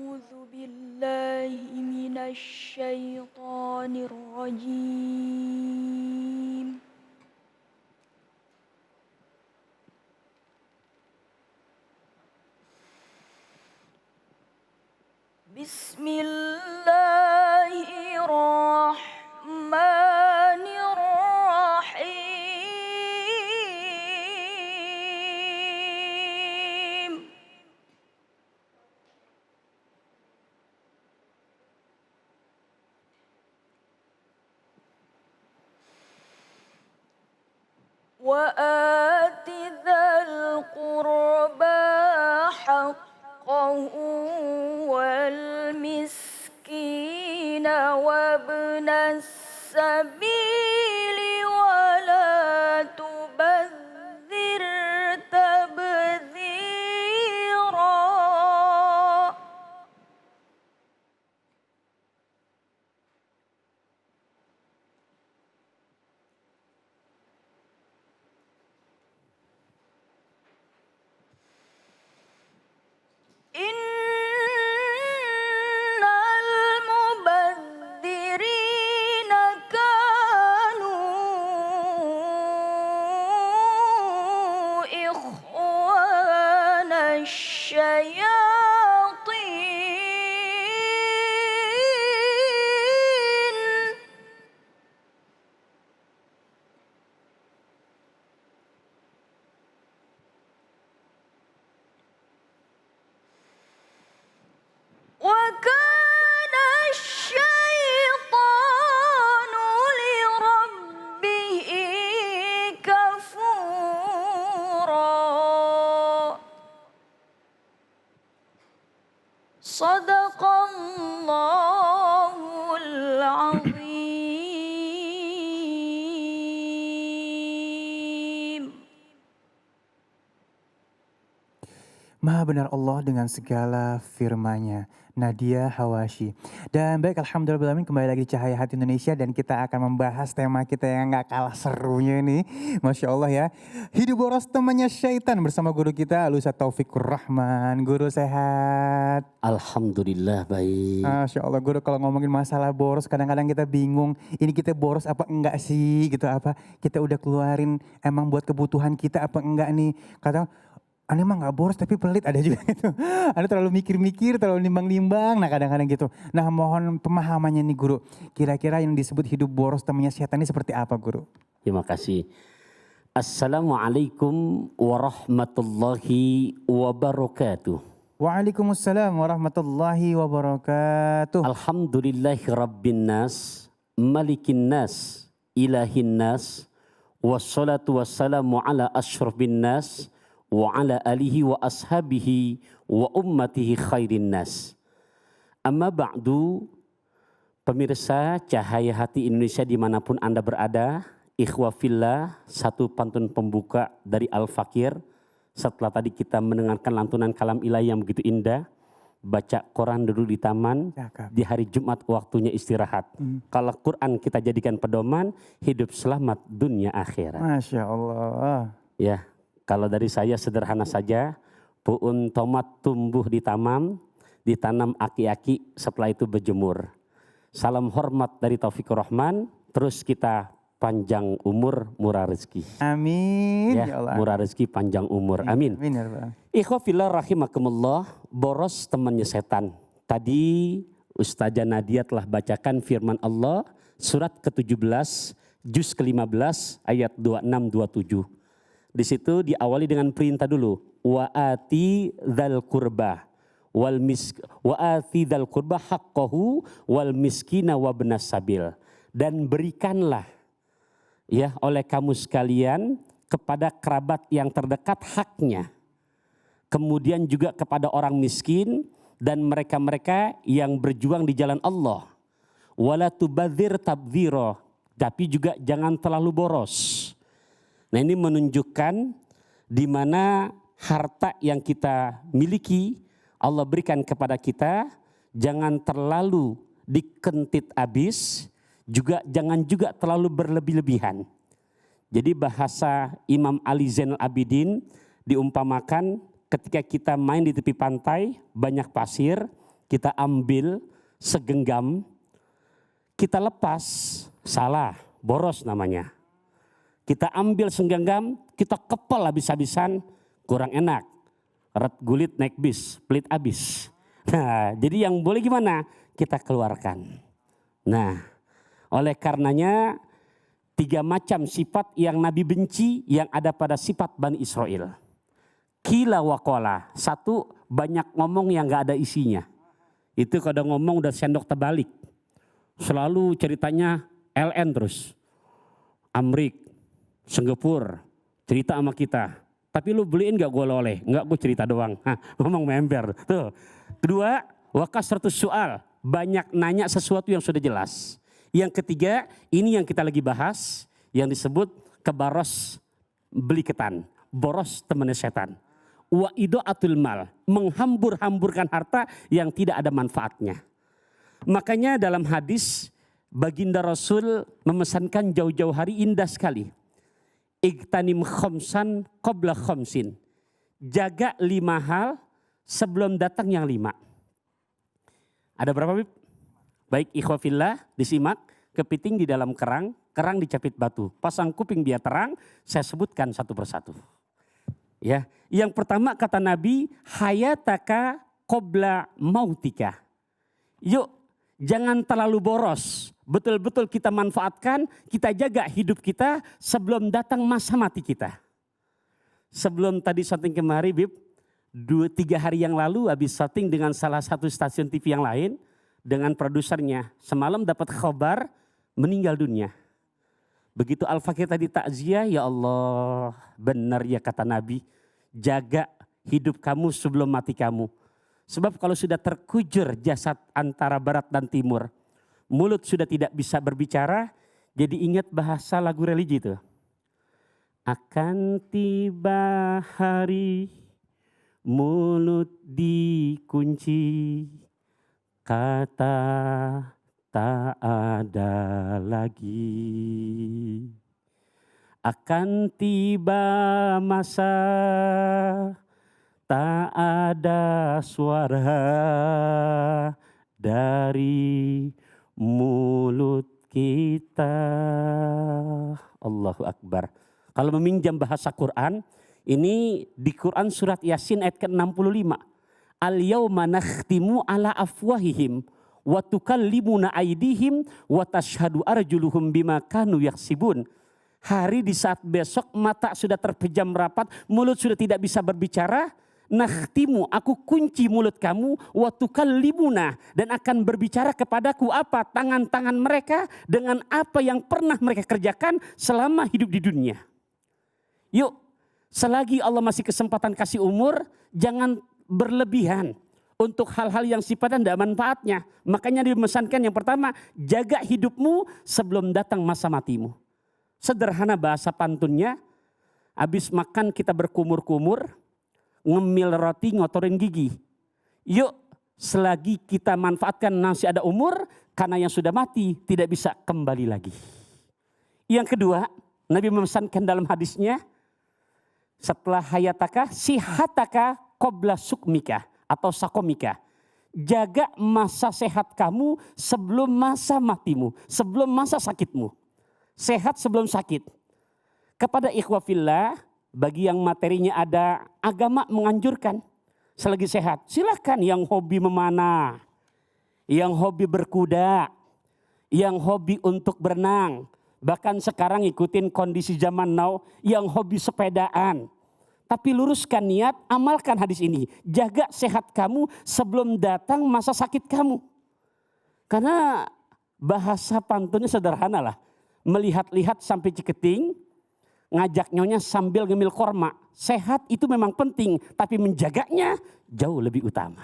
أعوذ بالله من الشيطان الرجيم. بسم الله الرحمن الرحيم. وآت ذا القربى حقه والمسكين وابن السبيل ولا تبذر تبذيرا. إن المبذرين كانوا إخوان الشياطين. وكان الشيطان لربه كفورا. صدق الله العظيم. Maha benar Allah dengan segala firman-Nya. Nadia Hawashi. Dan baik, alhamdulillah kembali lagi di Cahaya Hati Indonesia dan kita akan membahas tema kita yang gak kalah serunya nih. Masya Allah ya. Hidup boros temannya syaitan bersama guru kita Al-Ustaz Taufikur Rahman. Guru sehat. Alhamdulillah baik. Masya Allah guru, kalau ngomongin masalah boros kadang-kadang kita bingung. Ini kita boros apa enggak sih gitu, apa kita udah keluarin emang buat kebutuhan kita apa enggak nih. Kadang aneh mah gak boros tapi pelit, ada juga gitu. Ada terlalu mikir-mikir, terlalu nimbang-nimbang, nah kadang-kadang gitu. Nah mohon pemahamannya nih guru, kira-kira yang disebut hidup boros temannya setan ini seperti apa guru? Terima kasih. Assalamualaikum warahmatullahi wabarakatuh. Waalaikumsalam warahmatullahi wabarakatuh. Alhamdulillahi rabbin nas, malikin nas, ilahin nas, wassalatu wassalamu ala asyrafin nas, wa ala alihi wa ashabihi wa ummatihi khairin nas. Amma ba'du, pemirsa Cahaya Hati Indonesia dimanapun Anda berada, ikhwah fillah, satu pantun pembuka dari Al-Fakir. Setelah tadi kita mendengarkan lantunan kalam ilahi yang begitu indah, baca Quran dulu di taman, di hari Jumat waktunya istirahat. Kalau Quran kita jadikan pedoman, hidup selamat dunia akhirat. Masya Allah. Ya. Kalau dari saya sederhana saja, puun tomat tumbuh di taman, ditanam aki-aki, setelah itu berjemur. Salam hormat dari Taufikur Rahman, terus kita panjang umur, murah rezeki. Amin. Ya Allah. Murah rezeki, panjang umur. Amin. Amin ya Rabbal. Ikhwah fillah rahimakumullah, boros temannya setan. Tadi Ustazah Nadia telah bacakan firman Allah, surat ke-17, juz ke-15, ayat 26-27. Di situ diawali dengan perintah dulu. Wa'ati dzal qurba haqqahu wal miskina wabnas sabil. Dan berikanlah ya oleh kamu sekalian kepada kerabat yang terdekat haknya. Kemudian juga kepada orang miskin dan mereka-mereka yang berjuang di jalan Allah. Wala tubadzir tabdzira, tapi juga jangan terlalu boros. Nah ini menunjukkan di mana harta yang kita miliki Allah berikan kepada kita, jangan terlalu dikentit habis, juga jangan juga terlalu berlebih-lebihan. Jadi bahasa Imam Ali Zainal Abidin diumpamakan ketika kita main di tepi pantai, banyak pasir, kita ambil segenggam, kita lepas, salah, boros namanya. Kita ambil segenggam, kita kepel habis-habisan, kurang enak. Ret gulit naik bis, pelit habis. Nah, jadi yang boleh gimana? Kita keluarkan. Nah, oleh karenanya 3 macam sifat yang Nabi benci yang ada pada sifat Bani Israel. Kila wakola, 1 banyak ngomong yang gak ada isinya. Itu kalau ngomong udah sendok terbalik. Selalu ceritanya LN terus. Amrik, Singapura, cerita sama kita. Tapi lu beliin gak gue oleh? Enggak, gue cerita doang. Ngomong member. Tuh. Kedua, wakasratus soal. Banyak nanya sesuatu yang sudah jelas. Yang ketiga, ini yang kita lagi bahas. Yang disebut kebaros beli ketan. Boros temannya setan. Wa idoatul mal. Menghambur-hamburkan harta yang tidak ada manfaatnya. Makanya dalam hadis, baginda Rasul memesankan jauh-jauh hari indah sekali. Igtanim khamsan qabla khamsin. Jaga 5 hal sebelum datang yang 5. Ada berapa, Bib? Baik ikhwafillah, disimak. Kepiting di dalam kerang, kerang dicapit batu. Pasang kuping biar terang, saya sebutkan satu persatu. Ya, yang pertama kata Nabi, hayataka qabla mautika. Yuk, jangan terlalu boros. Betul-betul kita manfaatkan, kita jaga hidup kita sebelum datang masa mati kita. Sebelum tadi syuting kemari, Bib, 2-3 hari yang lalu habis syuting dengan salah satu stasiun TV yang lain, dengan produsernya. Semalam dapat kabar meninggal dunia. Begitu Al-Fakir tadi takziah, ya Allah, benar ya kata Nabi, jaga hidup kamu sebelum mati kamu. Sebab kalau sudah terkujur jasad antara barat dan timur, mulut sudah tidak bisa berbicara, jadi ingat bahasa lagu religi itu. Akan tiba hari mulut dikunci, kata tak ada lagi. Akan tiba masa tak ada suara dari mulut kita. Allahu Akbar. Kalau meminjam bahasa Quran, ini di Quran surat Yasin ayat ke-65. Al-yawma nakhtimu ala afwahihim wa tukallimuna aydihim wa tashhadu arjuluhum bima kanu yaksibun. Hari di saat besok mata sudah terpejam rapat, mulut sudah tidak bisa berbicara. Nakhtimu, aku kunci mulut kamu, wa tukallimuna, dan akan berbicara kepadaku apa? Tangan-tangan mereka dengan apa yang pernah mereka kerjakan selama hidup di dunia. Yuk, selagi Allah masih kesempatan kasih umur, jangan berlebihan untuk hal-hal yang sifatnya tidak manfaatnya. Makanya dimesankan yang pertama, jaga hidupmu sebelum datang masa matimu. Sederhana bahasa pantunnya, habis makan kita berkumur-kumur, ngemil roti ngotorin gigi. Yuk, selagi kita manfaatkan masih ada umur, karena yang sudah mati tidak bisa kembali lagi. Yang kedua, Nabi memesankan dalam hadisnya, setelah hayataka, sihataka qabla sukmika atau sakomika. Jaga masa sehat kamu sebelum masa matimu, sebelum masa sakitmu. Sehat sebelum sakit. Kepada ikhwafillah, bagi yang materinya ada, agama menganjurkan selagi sehat. Silakan yang hobi memanah, yang hobi berkuda, yang hobi untuk berenang. Bahkan sekarang ikutin kondisi zaman now, yang hobi sepedaan. Tapi luruskan niat, amalkan hadis ini. Jaga sehat kamu sebelum datang masa sakit kamu. Karena bahasa pantunnya sederhana lah. Melihat-lihat sampai Ciketing, ngajak nyonya sambil ngemil korma. Sehat itu memang penting, tapi menjaganya jauh lebih utama.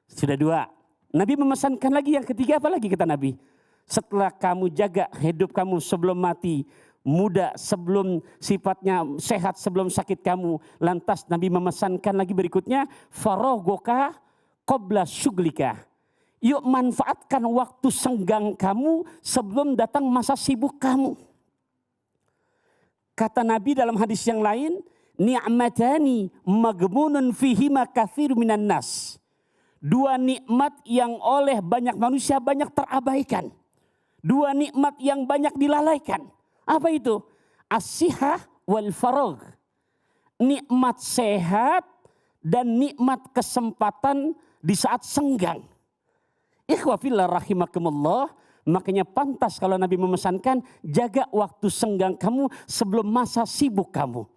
Sudah 2. Nabi memesankan lagi yang ketiga, apa lagi kata Nabi? Setelah kamu jaga hidup kamu sebelum mati, muda sebelum sifatnya sehat sebelum sakit kamu. Lantas Nabi memesankan lagi berikutnya, faraghoka qabla syuglika. Yuk manfaatkan waktu senggang kamu sebelum datang masa sibuk kamu. Kata Nabi dalam hadis yang lain, ni'matani maghmunun fihima katsirun minan nas. Dua nikmat yang oleh banyak manusia banyak terabaikan. Dua nikmat yang banyak dilalaikan. Apa itu? As-sihah wal faragh. Nikmat sehat dan nikmat kesempatan di saat senggang. Ikhwafillah rahimakumullah. Makanya pantas kalau Nabi memesankan, jaga waktu senggang kamu sebelum masa sibuk kamu.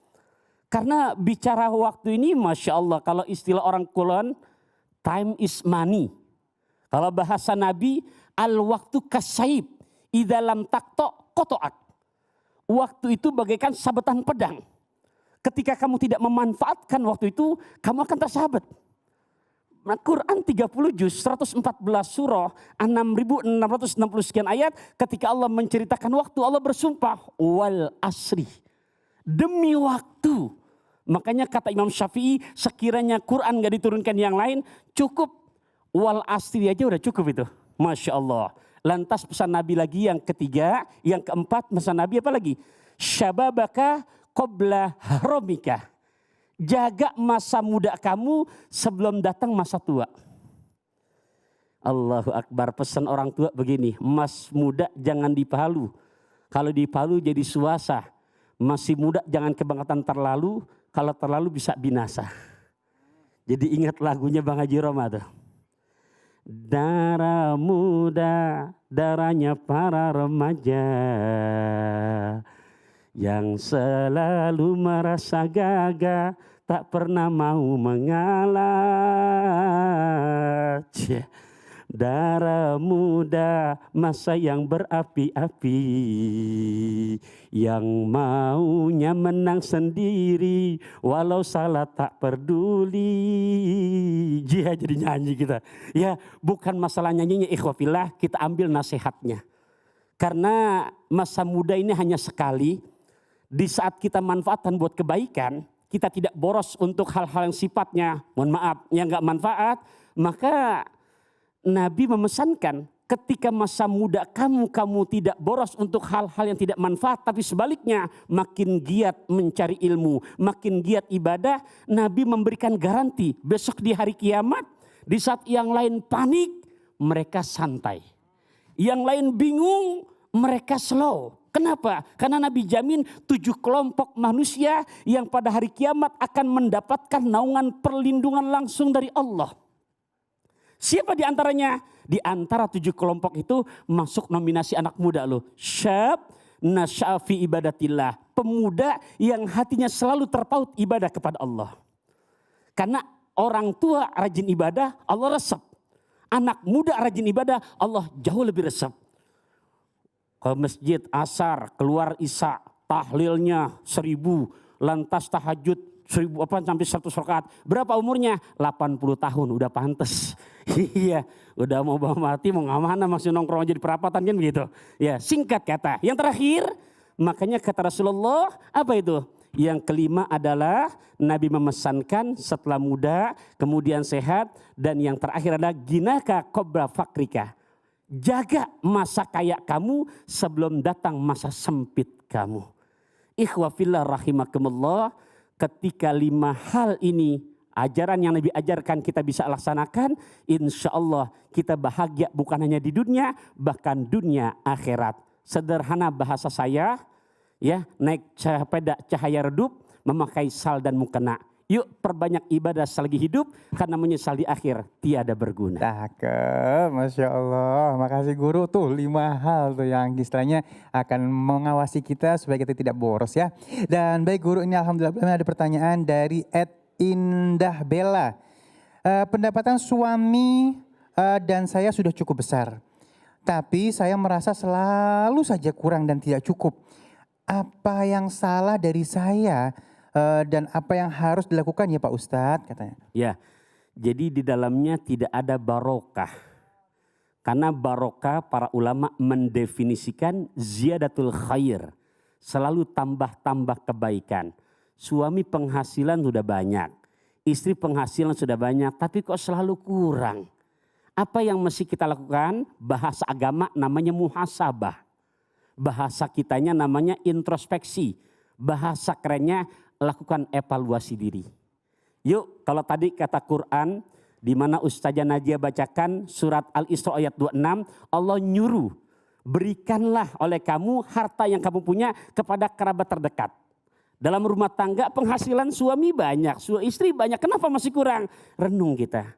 Karena bicara waktu ini Masya Allah, kalau istilah orang Kulon, time is money. Kalau bahasa Nabi, al-waktu kasaib, idalam takto kotoak. Waktu itu bagaikan sabetan pedang. Ketika kamu tidak memanfaatkan waktu itu, kamu akan tersabet. Nah, Quran 30 juz, 114 surah, 6.660 sekian ayat. Ketika Allah menceritakan waktu, Allah bersumpah, wal asri. Demi waktu. Makanya kata Imam Syafi'i, sekiranya Quran gak diturunkan yang lain, cukup wal asri aja udah cukup itu. Masya Allah. Lantas pesan Nabi lagi yang ketiga, yang keempat pesan Nabi apa lagi? Syababaka qabla haromika. Jaga masa muda kamu sebelum datang masa tua. Allahu Akbar, pesan orang tua begini, mas muda jangan dipalu. Kalau dipalu jadi suasa. Masih muda jangan kebangetan terlalu, kalau terlalu bisa binasa. Jadi ingat lagunya Bang Haji Roma tuh. Darah muda, darahnya para remaja yang selalu merasa gagah, tak pernah mau mengalah. Darah muda, masa yang berapi-api, yang maunya menang sendiri, walau salah tak peduli. Jia jadi nyanyi kita. Ya, bukan masalah nyanyinya ikhwafillah, kita ambil nasihatnya. Karena masa muda ini hanya sekali. Di saat kita manfaatkan buat kebaikan, kita tidak boros untuk hal-hal yang sifatnya, mohon maaf, yang gak manfaat. Maka Nabi memesankan ketika masa muda kamu tidak boros untuk hal-hal yang tidak manfaat. Tapi sebaliknya makin giat mencari ilmu, makin giat ibadah. Nabi memberikan garansi besok di hari kiamat, di saat yang lain panik, mereka santai. Yang lain bingung, mereka slow. Kenapa? Karena Nabi jamin 7 kelompok manusia yang pada hari kiamat akan mendapatkan naungan perlindungan langsung dari Allah. Siapa di antaranya? Di antara 7 kelompok itu masuk nominasi anak muda loh. Syab nasyafi ibadatillah. Pemuda yang hatinya selalu terpaut ibadah kepada Allah. Karena orang tua rajin ibadah, Allah resep. Anak muda rajin ibadah, Allah jauh lebih resep. Ke masjid asar, keluar isya, tahlilnya 1000, lantas tahajud 1000 sampai 100 rakaat. Berapa umurnya? 80 tahun, udah pantes. Iya, udah mau bawa mati, mau ngamana masih nongkrong aja di perapatan kan begitu. Ya, singkat kata. Yang terakhir, makanya kata Rasulullah, apa itu? Yang kelima adalah Nabi memesankan setelah muda, kemudian sehat, dan yang terakhir adalah ginaka qabla fakrika. Jaga masa kaya kamu sebelum datang masa sempit kamu. Ikhwafillah rahimakumullah, ketika 5 hal ini, ajaran yang Nabi ajarkan kita bisa laksanakan, insya Allah kita bahagia bukan hanya di dunia, bahkan dunia akhirat. Sederhana bahasa saya, ya, naik sepeda cahaya redup, memakai sal dan mukena. Yuk perbanyak ibadah selagi hidup, karena menyesal di akhir tiada berguna. Cakep, Masya Allah. Makasih guru, tuh 5 hal tuh yang istilahnya akan mengawasi kita supaya kita tidak boros ya. Dan baik guru, ini alhamdulillah ada pertanyaan dari Indah Bella. Pendapatan suami dan saya sudah cukup besar. Tapi saya merasa selalu saja kurang dan tidak cukup. Apa yang salah dari saya? Dan apa yang harus dilakukan ya Pak Ustadz katanya. Ya, jadi di dalamnya tidak ada barokah. Karena barokah para ulama mendefinisikan ziyadatul khair. Selalu tambah-tambah kebaikan. Suami penghasilan sudah banyak. Istri penghasilan sudah banyak tapi kok selalu kurang. Apa yang mesti kita lakukan? Bahasa agama namanya muhasabah. Bahasa kitanya namanya introspeksi. Bahasa kerennya lakukan evaluasi diri. Yuk, kalau tadi kata Quran Di mana Ustazah Najia bacakan surat Al-Isra ayat 26, Allah nyuruh, berikanlah oleh kamu harta yang kamu punya kepada kerabat terdekat. Dalam rumah tangga penghasilan suami banyak, istri banyak, kenapa masih kurang? Renung kita,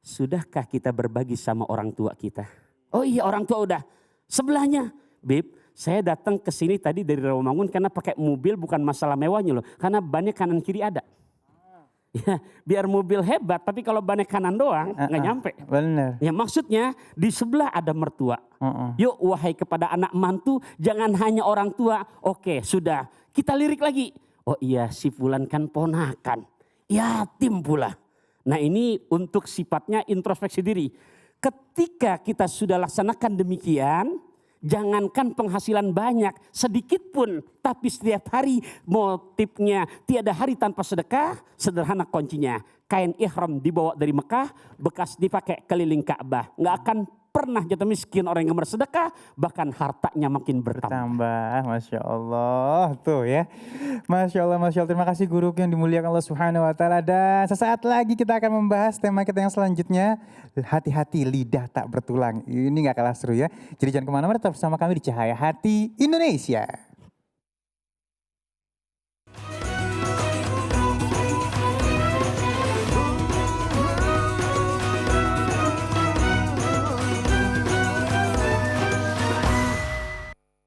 sudahkah kita berbagi sama orang tua kita? Oh iya, orang tua udah. Sebelahnya, Bib, saya datang ke sini tadi dari Rawamangun karena pakai mobil, bukan masalah mewahnya loh. Karena bannya kanan kiri ada. Ya, biar mobil hebat, tapi kalau bannya kanan doang nggak nyampe. Bener. Ya maksudnya di sebelah ada mertua. Yuk wahai kepada anak mantu, jangan hanya orang tua. Oke sudah, kita lirik lagi. Oh iya, si fulan kan ponakan, yatim pula. Nah ini untuk sifatnya introspeksi diri. Ketika kita sudah laksanakan demikian, jangankan penghasilan banyak, sedikit pun, tapi setiap hari motifnya tiada hari tanpa sedekah. Sederhana kuncinya, kain ihram dibawa dari Mekah, bekas dipakai keliling Ka'bah. Nggak akan pernah jatuh miskin orang yang bersedekah, bahkan hartanya makin bertambah. Masya Allah tuh ya. Masya Allah, Masya Allah. Terima kasih guru yang dimuliakan Allah Subhanahu Wa Taala. Dan sesaat lagi kita akan membahas tema kita yang selanjutnya. Hati-hati lidah tak bertulang. Ini gak kalah seru ya. Jadi jangan kemana-mana, tetap bersama kami di Cahaya Hati Indonesia.